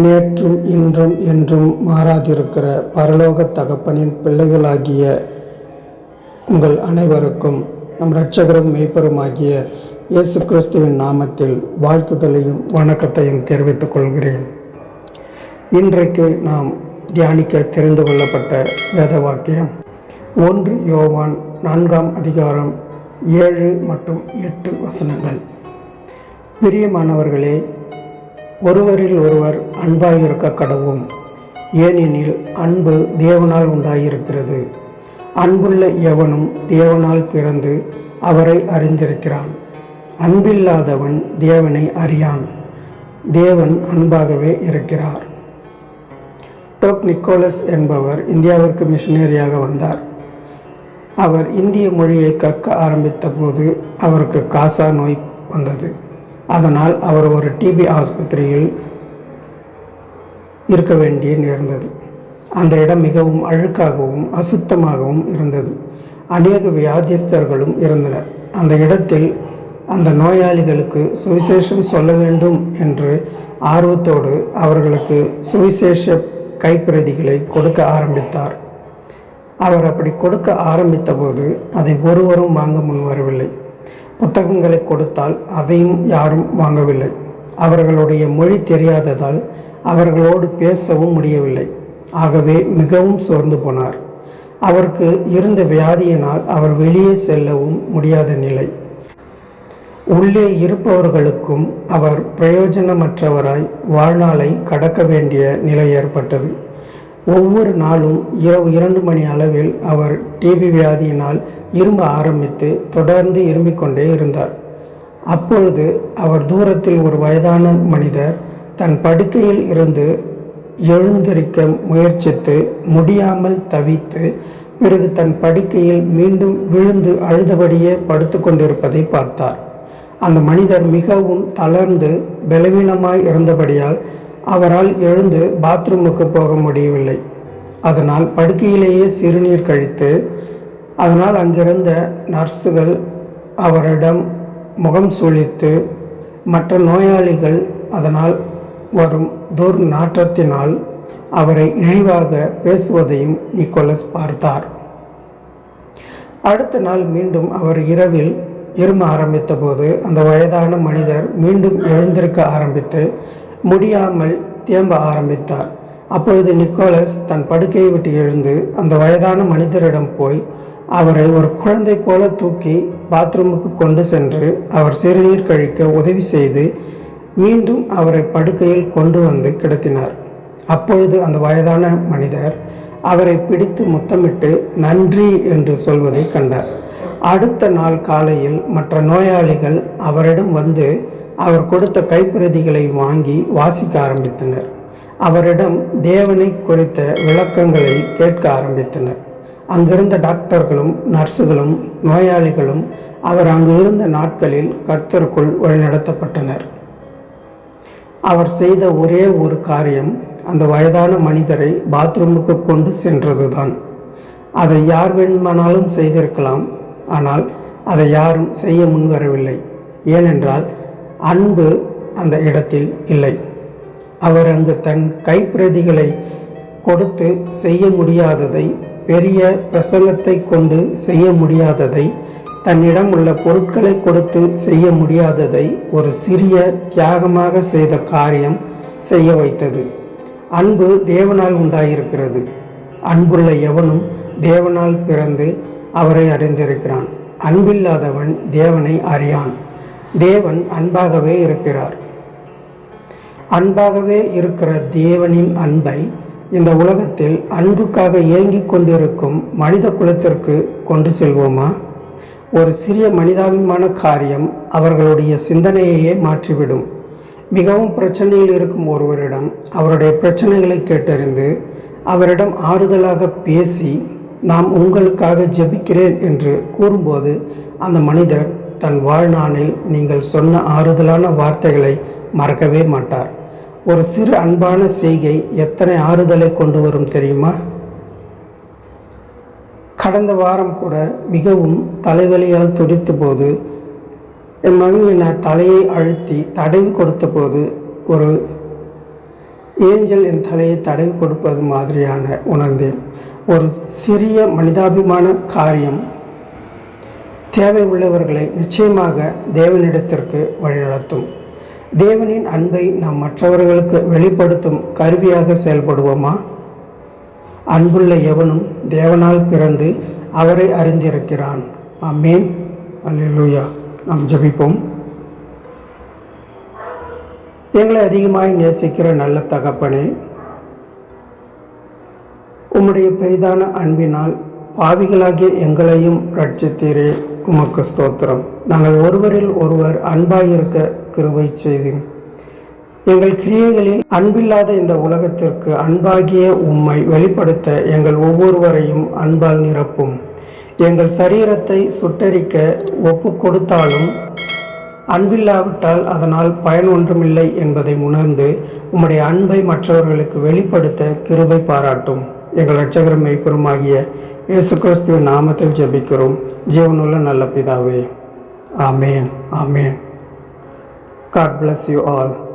நேற்றும் இன்றும் என்றும் மாறாதிருக்கிற பரலோக தகப்பனின் பிள்ளைகளாகிய உங்கள் அனைவருக்கும் நம் இரட்சகரும் மெய்ப்பருமாகிய இயேசு கிறிஸ்துவின் நாமத்தில் வாழ்த்துதலையும் வணக்கத்தையும் தெரிவித்துக் கொள்கிறேன். இன்றைக்கு நாம் தியானிக்க தெரிந்து கொள்ளப்பட்ட வேத வாக்கியம் 1 யோவான் 4ஆம் அதிகாரம் 7 மற்றும் 8 வசனங்கள். பிரியமானவர்களே, ஒருவரில் ஒருவர் அன்பாயிருக்க கடவும், ஏனெனில் அன்பு தேவனால் உண்டாயிருக்கிறது. அன்புள்ள எவனும் தேவனால் பிறந்து அவரை அறிந்திருக்கிறான். அன்பில்லாதவன் தேவனை அறியான். தேவன் அன்பாகவே இருக்கிறார். டோக் நிக்கோலஸ் என்பவர் இந்தியாவிற்கு மிஷனரியாக வந்தார். அவர் இந்திய மொழியை கற்க ஆரம்பித்த போது அவருக்கு காசா நோய் வந்தது. அதனால் அவர் ஒரு டிபி ஆஸ்பத்திரியில் இருக்க வேண்டிய நேர்ந்தது. அந்த இடம் மிகவும் அழுக்காகவும் அசுத்தமாகவும் இருந்தது. அநேக வியாதியஸ்தர்களும் இருந்தனர். அந்த இடத்தில் அந்த நோயாளிகளுக்கு சுவிசேஷம் சொல்ல வேண்டும் என்று ஆர்வத்தோடு அவர்களுக்கு சுவிசேஷ கைப்பிரதிகளை கொடுக்க ஆரம்பித்தார். அவர் அப்படி கொடுக்க ஆரம்பித்த போது அதை ஒருவரும் வாங்க முன்வரவில்லை. புத்தகங்களை கொடுத்தால் அதையும் யாரும் வாங்கவில்லை. அவர்களுடைய மொழி தெரியாததால் அவர்களோடு பேசவும் முடியவில்லை. ஆகவே மிகவும் சோர்ந்து போனார். அவருக்கு இருந்த வியாதியினால் அவர் வெளியே செல்லவும் முடியாத நிலை. உள்ளே இருப்பவர்களுக்கும் அவர் பிரயோஜனமற்றவராய் வாழ்நாளை கடக்க வேண்டிய நிலை ஏற்பட்டது. ஒவ்வொரு நாளும் இரவு 2 மணி அளவில் அவர் டிபி வியாதியினால் இரும்ப ஆரம்பித்து தொடர்ந்து இரும்பிக் கொண்டே இருந்தார். அப்பொழுது அவர் தூரத்தில் ஒரு வயதான மனிதர் தன் படுக்கையில் இருந்து எழுந்திருக்க முயற்சித்து முடியாமல் தவித்து பிறகு தன் படுக்கையில் மீண்டும் விழுந்து அழுதபடியே படுத்து கொண்டிருப்பதை பார்த்தார். அந்த மனிதர் மிகவும் தளர்ந்து பலவீனமாய் இருந்தபடியால் அவரால் எழுந்து பாத்ரூமுக்கு போக முடியவில்லை. அதனால் படுக்கையிலேயே சிறுநீர் கழித்து, அதனால் அங்கிருந்த நர்ஸுகள் அவரிடம் முகம் சுளித்து, மற்ற நோயாளிகள் அதனால் வரும் துர்நாற்றத்தினால் அவரை இழிவாக பேசுவதையும் நிக்கோலஸ் பார்த்தார். அடுத்த நாள் மீண்டும் அவர் இரவில் இரும ஆரம்பித்த போது அந்த வயதான மனிதர் மீண்டும் எழுந்திருக்க ஆரம்பித்து முடியாமல் தேம்ப ஆரம்பித்தார். அப்பொழுது நிக்கோலஸ் தன் படுக்கையை விட்டு எழுந்து அந்த வயதான மனிதரிடம் போய் அவரை ஒரு குழந்தை போல தூக்கி பாத்ரூமுக்கு கொண்டு சென்று அவர் சிறுநீர் கழிக்க உதவி செய்து மீண்டும் அவரை படுக்கையில் கொண்டு வந்து கிடத்தினார். அப்பொழுது அந்த வயதான மனிதர் அவரை பிடித்து முத்தமிட்டு நன்றி என்று சொல்வதை கண்டார். அடுத்த நாள் காலையில் மற்ற நோயாளிகள் அவரிடம் வந்து அவர் கொடுத்த கைப்பிரதிகளை வாங்கி வாசிக்க ஆரம்பித்தனர். அவரிடம் தேவனை குறித்த விளக்கங்களை கேட்க ஆரம்பித்தனர். அங்கிருந்த டாக்டர்களும் நர்ஸுகளும் நோயாளிகளும் அவர் அங்கு இருந்த நாட்களில் கர்த்தருக்குள் வழிநடத்தப்பட்டனர். அவர் செய்த ஒரே ஒரு காரியம் அந்த வயதான மனிதரை பாத்ரூமுக்கு கொண்டு சென்றதுதான். அதை யார் வேண்டுமானாலும் செய்திருக்கலாம். ஆனால் அதை யாரும் செய்ய முன்வரவில்லை. ஏனென்றால் அன்பு அந்த இடத்தில் இல்லை. அவர் அங்கு தன் கைப்பிரதிகளை கொடுத்து செய்ய முடியாததை, பெரிய பிரசங்கத்தை கொண்டு செய்ய முடியாததை, தன்னிடம் உள்ள பொருட்களை கொடுத்து செய்ய முடியாததை ஒரு சிறிய தியாகமாக செய்த காரியம் செய்ய வைத்தது. அன்பு தேவனால் உண்டாயிருக்கிறது. அன்புள்ள எவனும் தேவனால் பிறந்து அவரை அறிந்திருக்கிறான். அன்பில்லாதவன் தேவனை அறியான். தேவன் அன்பாகவே இருக்கிறார். அன்பாகவே இருக்கிற தேவனின் அன்பை இந்த உலகத்தில் அன்புக்காக ஏங்கிக் கொண்டிருக்கும் மனித குலத்திற்கு கொண்டு செல்வோமா? ஒரு சிறிய மனிதாபிமான காரியம் அவர்களுடைய சிந்தனையையே மாற்றிவிடும். மிகவும் பிரச்சனையில் இருக்கும் ஒருவரிடம் அவருடைய பிரச்சனைகளை கேட்டறிந்து அவரிடம் ஆறுதலாக பேசி நாம் உங்களுக்காக ஜெபிக்கிறேன் என்று கூறும்போது அந்த மனிதர் தன் வாழ்நாளில் நீங்கள் சொன்ன ஆறுதலான வார்த்தைகளை மறக்கவே மாட்டார். ஒரு சிறு அன்பான செய்கை எத்தனை ஆறுதலை கொண்டு வரும் தெரியுமா? கடந்த வாரம் கூட மிகவும் தலைவலியால் துடித்த போது என் மகன் என தலையை அழுத்தி தடவி கொடுத்த போது ஒரு ஏஞ்சல் என் தலையை தடவி கொடுப்பது மாதிரியான உணர்ந்தேன். ஒரு சிறிய மனிதாபிமான காரியம் தேவை உள்ளவர்களை நிச்சயமாக தேவனிடத்திற்கு வழிநடத்தும். தேவனின் அன்பை நாம் மற்றவர்களுக்கு வெளிப்படுத்தும் கருவியாக செயல்படுவோமா? அன்புள்ள எவனும் தேவனால் பிறந்து அவரை அறிந்திருக்கிறான். ஆமென். அல்லேலூயா. நாம் ஜெபிப்போம். எங்களை அதிகமாய் நேசிக்கிற நல்ல தகப்பனே, உம்முடைய பெரிதான அன்பினால் பாவிகளாகிய எங்களையும் ரட்சித்தீரே. உமக்கு ஸ்தோத்திரம். நாங்கள் ஒருவரில் ஒருவர் அன்பாயிருக்க கிருபை செய்தீர். எங்கள் கிரியைகளில் அன்பில்லாத இந்த உலகத்திற்கு அன்பாகிய உம்மை வெளிப்படுத்த எங்கள் ஒவ்வொருவரையும் அன்பால் நிரப்பும். எங்கள் சரீரத்தை சுட்டரிக்க ஒப்பு கொடுத்தாலும் அன்பில்லாவிட்டால் அதனால் பயன் ஒன்றுமில்லை என்பதை உணர்ந்து உம்முடைய அன்பை மற்றவர்களுக்கு வெளிப்படுத்த கிருபை பாராட்டும். எங்கள் இரட்சகரும் மெய்ப்பெருமாகிய இயேசு கிறிஸ்துவின் நாமத்தில் ஜெபிக்கிறோம் ஜீவனுள்ள நல்ல பிதாவே. ஆமேன். ஆமேன். God bless you all.